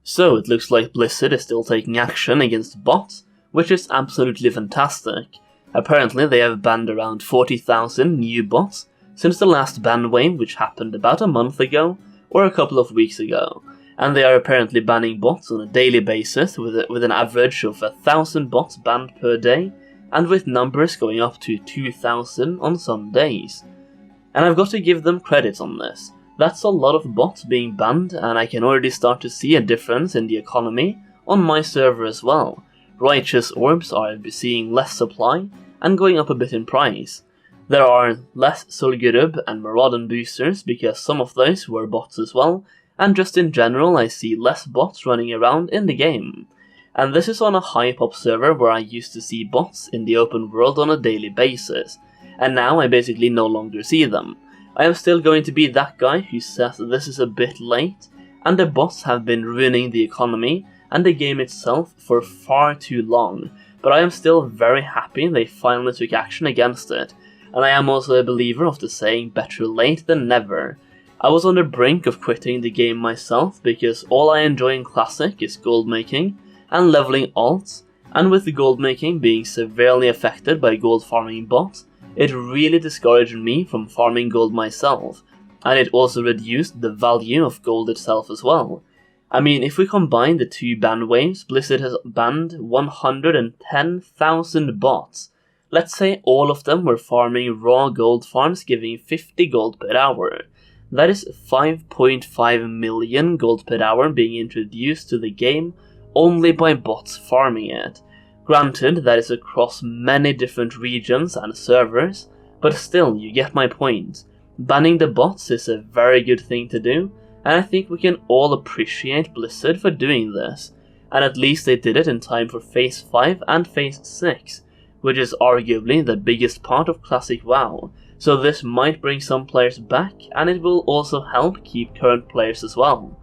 So it looks like Blizzard is still taking action against bots, which is absolutely fantastic. Apparently they have banned around 40,000 new bots since the last ban wave, which happened about a month ago or a couple of weeks ago, and they are apparently banning bots on a daily basis with an average of 1,000 bots banned per day, and with numbers going up to 2,000 on some days. And I've got to give them credit on this. That's a lot of bots being banned, and I can already start to see a difference in the economy on my server as well. Righteous orbs are seeing less supply and going up a bit in price. There are less Solgurub and Maraudon boosters because some of those were bots as well, and just in general I see less bots running around in the game. And this is on a high pop server where I used to see bots in the open world on a daily basis, and now I basically no longer see them. I am still going to be that guy who says this is a bit late, and the bots have been ruining the economy and the game itself for far too long, but I am still very happy they finally took action against it, and I am also a believer of the saying better late than never. I was on the brink of quitting the game myself because all I enjoy in Classic is gold making and leveling alts, and with the gold making being severely affected by gold farming bots, it really discouraged me from farming gold myself, and it also reduced the value of gold itself as well. I mean, if we combine the two ban waves, Blizzard has banned 110,000 bots. Let's say all of them were farming raw gold farms giving 50 gold per hour. That is 5.5 million gold per hour being introduced to the game only by bots farming it. Granted, that is across many different regions and servers, but still, you get my point. Banning the bots is a very good thing to do, and I think we can all appreciate Blizzard for doing this, and at least they did it in time for Phase 5 and Phase 6, which is arguably the biggest part of Classic WoW, so this might bring some players back, and it will also help keep current players as well.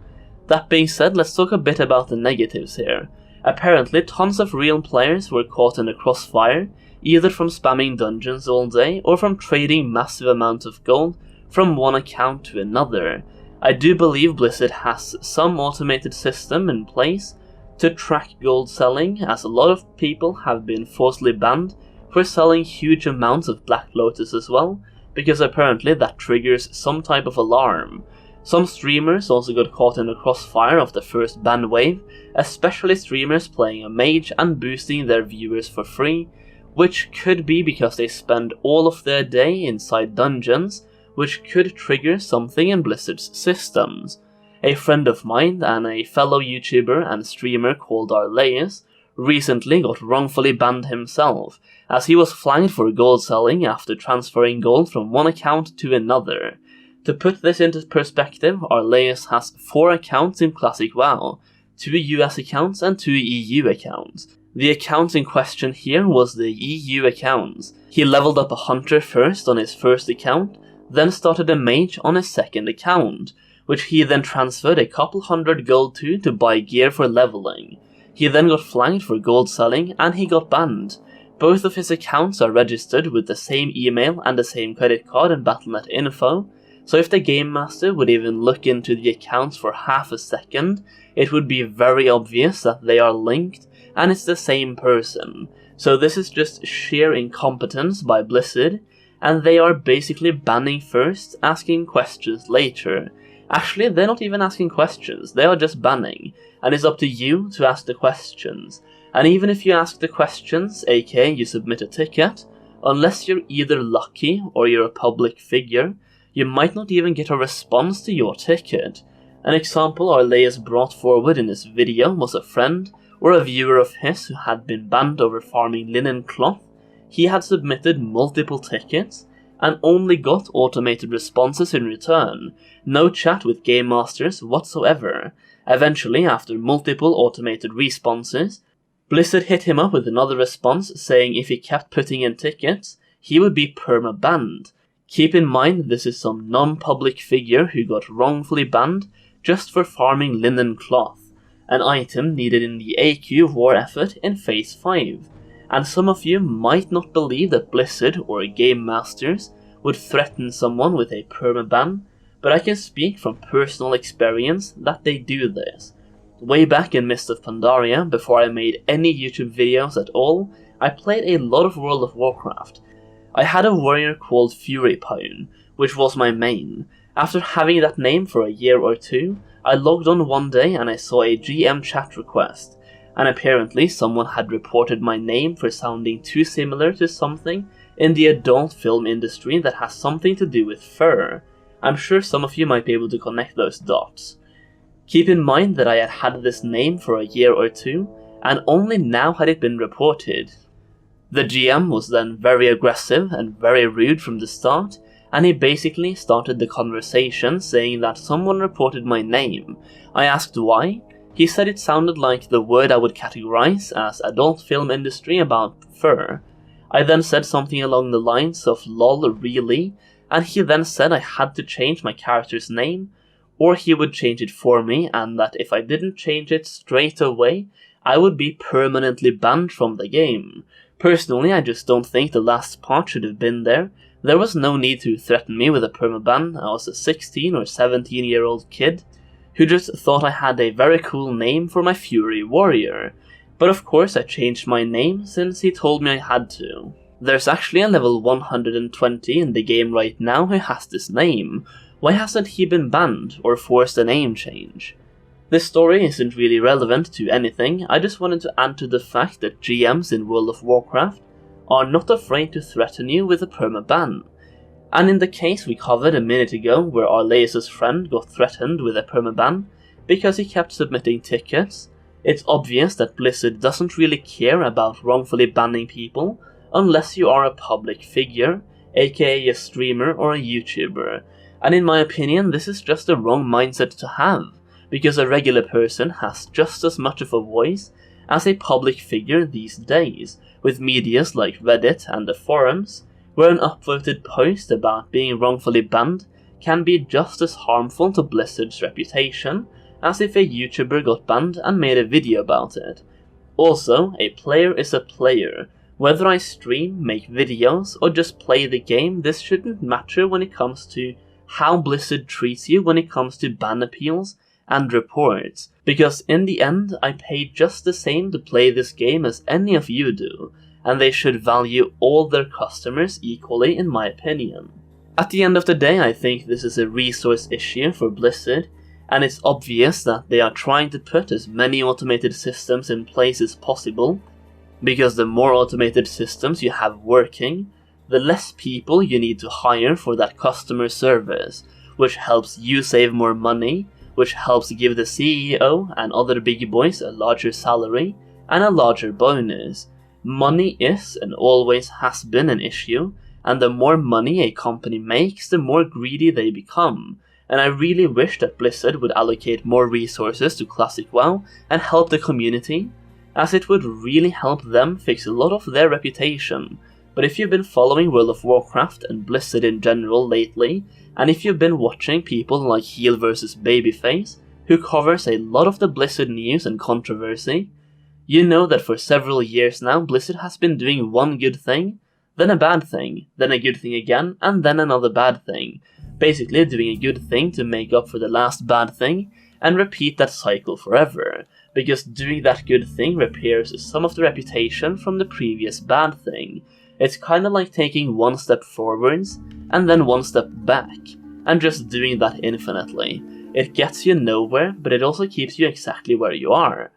That being said, let's talk a bit about the negatives here. Apparently, tons of real players were caught in the crossfire, either from spamming dungeons all day or from trading massive amounts of gold from one account to another. I do believe Blizzard has some automated system in place to track gold selling, as a lot of people have been forcibly banned for selling huge amounts of Black Lotus as well, because apparently that triggers some type of alarm. Some streamers also got caught in the crossfire of the first ban wave, especially streamers playing a mage and boosting their viewers for free, which could be because they spend all of their day inside dungeons, which could trigger something in Blizzard's systems. A friend of mine and a fellow YouTuber and streamer called Arleus recently got wrongfully banned himself, as he was flagged for gold selling after transferring gold from one account to another. To put this into perspective, Arleus has 4 accounts in Classic WoW, 2 US accounts and 2 EU accounts. The account in question here was the EU accounts. He leveled up a hunter first on his first account, then started a mage on his second account, which he then transferred a couple hundred gold to buy gear for leveling. He then got flagged for gold selling and he got banned. Both of his accounts are registered with the same email and the same credit card and Battle.net info, so if the Game Master would even look into the accounts for half a second, it would be very obvious that they are linked and it's the same person. So this is just sheer incompetence by Blizzard, and they are basically banning first, asking questions later. Actually, they're not even asking questions, they are just banning, and it's up to you to ask the questions. And even if you ask the questions, aka you submit a ticket, unless you're either lucky or you're a public figure, you might not even get a response to your ticket. An example Arleus brought forward in this video was a friend or a viewer of his who had been banned over farming linen cloth. He had submitted multiple tickets and only got automated responses in return, no chat with Game Masters whatsoever. Eventually, after multiple automated responses, Blizzard hit him up with another response saying if he kept putting in tickets, he would be perma-banned. Keep in mind this is some non-public figure who got wrongfully banned just for farming linen cloth, an item needed in the AQ war effort in Phase 5. And some of you might not believe that Blizzard or Game Masters would threaten someone with a permaban, but I can speak from personal experience that they do this. Way back in Mist of Pandaria, before I made any YouTube videos at all, I played a lot of World of Warcraft. I had a warrior called Furypone, which was my main. After having that name for a year or two, I logged on one day and I saw a GM chat request, and apparently someone had reported my name for sounding too similar to something in the adult film industry that has something to do with fur. I'm sure some of you might be able to connect those dots. Keep in mind that I had had this name for a year or two, and only now had it been reported. The GM was then very aggressive and very rude from the start, and he basically started the conversation saying that someone reported my name. I asked why. He said it sounded like the word I would categorize as adult film industry about fur. I then said something along the lines of lol really, and he then said I had to change my character's name, or he would change it for me, and that if I didn't change it straight away, I would be permanently banned from the game. Personally, I just don't think the last part should have been there. There was no need to threaten me with a permaban. I was a 16 or 17-year-old kid who just thought I had a very cool name for my Fury warrior. But of course I changed my name since he told me I had to. There's actually a level 120 in the game right now who has this name. Why hasn't he been banned or forced a name change? This story isn't really relevant to anything. I just wanted to add to the fact that GMs in World of Warcraft are not afraid to threaten you with a permaban. And in the case we covered a minute ago where Arleus' friend got threatened with a permaban because he kept submitting tickets, it's obvious that Blizzard doesn't really care about wrongfully banning people unless you are a public figure, aka a streamer or a YouTuber. And in my opinion, this is just the wrong mindset to have, because a regular person has just as much of a voice as a public figure these days, with medias like Reddit and the forums, where an upvoted post about being wrongfully banned can be just as harmful to Blizzard's reputation as if a YouTuber got banned and made a video about it. Also, a player is a player. Whether I stream, make videos, or just play the game, this shouldn't matter when it comes to how Blizzard treats you when it comes to ban appeals and reports, because in the end I pay just the same to play this game as any of you do, and they should value all their customers equally in my opinion. At the end of the day, I think this is a resource issue for Blizzard, and it's obvious that they are trying to put as many automated systems in place as possible, because the more automated systems you have working, the less people you need to hire for that customer service, which helps you save more money, which helps give the CEO and other big boys a larger salary and a larger bonus. Money is and always has been an issue, and the more money a company makes, the more greedy they become. And I really wish that Blizzard would allocate more resources to Classic WoW and help the community, as it would really help them fix a lot of their reputation. But if you've been following World of Warcraft and Blizzard in general lately, and if you've been watching people like Heal vs Babyface, who covers a lot of the Blizzard news and controversy, you know that for several years now Blizzard has been doing one good thing, then a bad thing, then a good thing again, and then another bad thing. Basically doing a good thing to make up for the last bad thing, and repeat that cycle forever, because doing that good thing repairs some of the reputation from the previous bad thing. It's kinda like taking one step forwards, and then one step back, and just doing that infinitely. It gets you nowhere, but it also keeps you exactly where you are.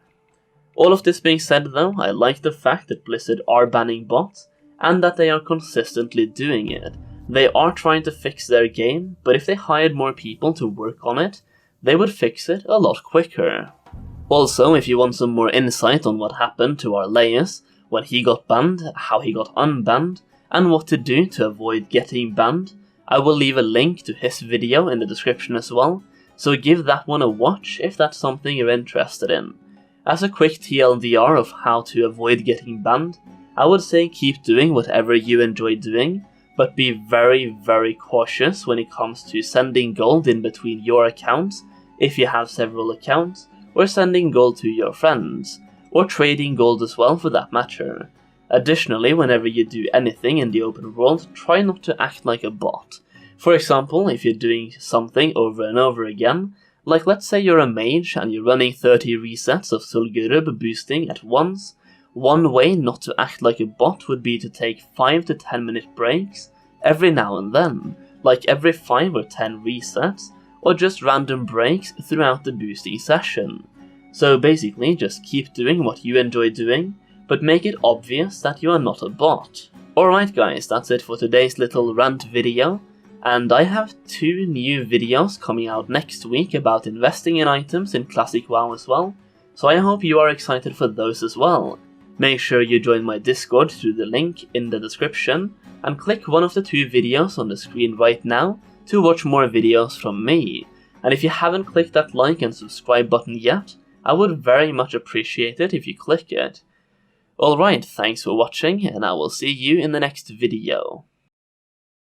All of this being said though, I like the fact that Blizzard are banning bots, and that they are consistently doing it. They are trying to fix their game, but if they hired more people to work on it, they would fix it a lot quicker. Also, if you want some more insight on what happened to Arleus, when he got banned, how he got unbanned, and what to do to avoid getting banned, I will leave a link to his video in the description as well, so give that one a watch if that's something you're interested in. As a quick TLDR of how to avoid getting banned, I would say keep doing whatever you enjoy doing, but be very, very cautious when it comes to sending gold in between your accounts, if you have several accounts, or sending gold to your friends, or trading gold as well for that matter. Additionally, whenever you do anything in the open world, try not to act like a bot. For example, if you're doing something over and over again, Like, let's say you're a mage and you're running 30 resets of Sulgurub boosting at once. One way not to act like a bot would be to take 5 to 10 minute breaks every now and then, like every 5 or 10 resets, or just random breaks throughout the boosting session. So basically, just keep doing what you enjoy doing, but make it obvious that you are not a bot. Alright guys, that's it for today's little rant video, and I have 2 new videos coming out next week about investing in items in Classic WoW as well, so I hope you are excited for those as well. Make sure you join my Discord through the link in the description, and click one of the 2 videos on the screen right now to watch more videos from me. And if you haven't clicked that like and subscribe button yet, I would very much appreciate it if you click it. Alright, thanks for watching, and I will see you in the next video.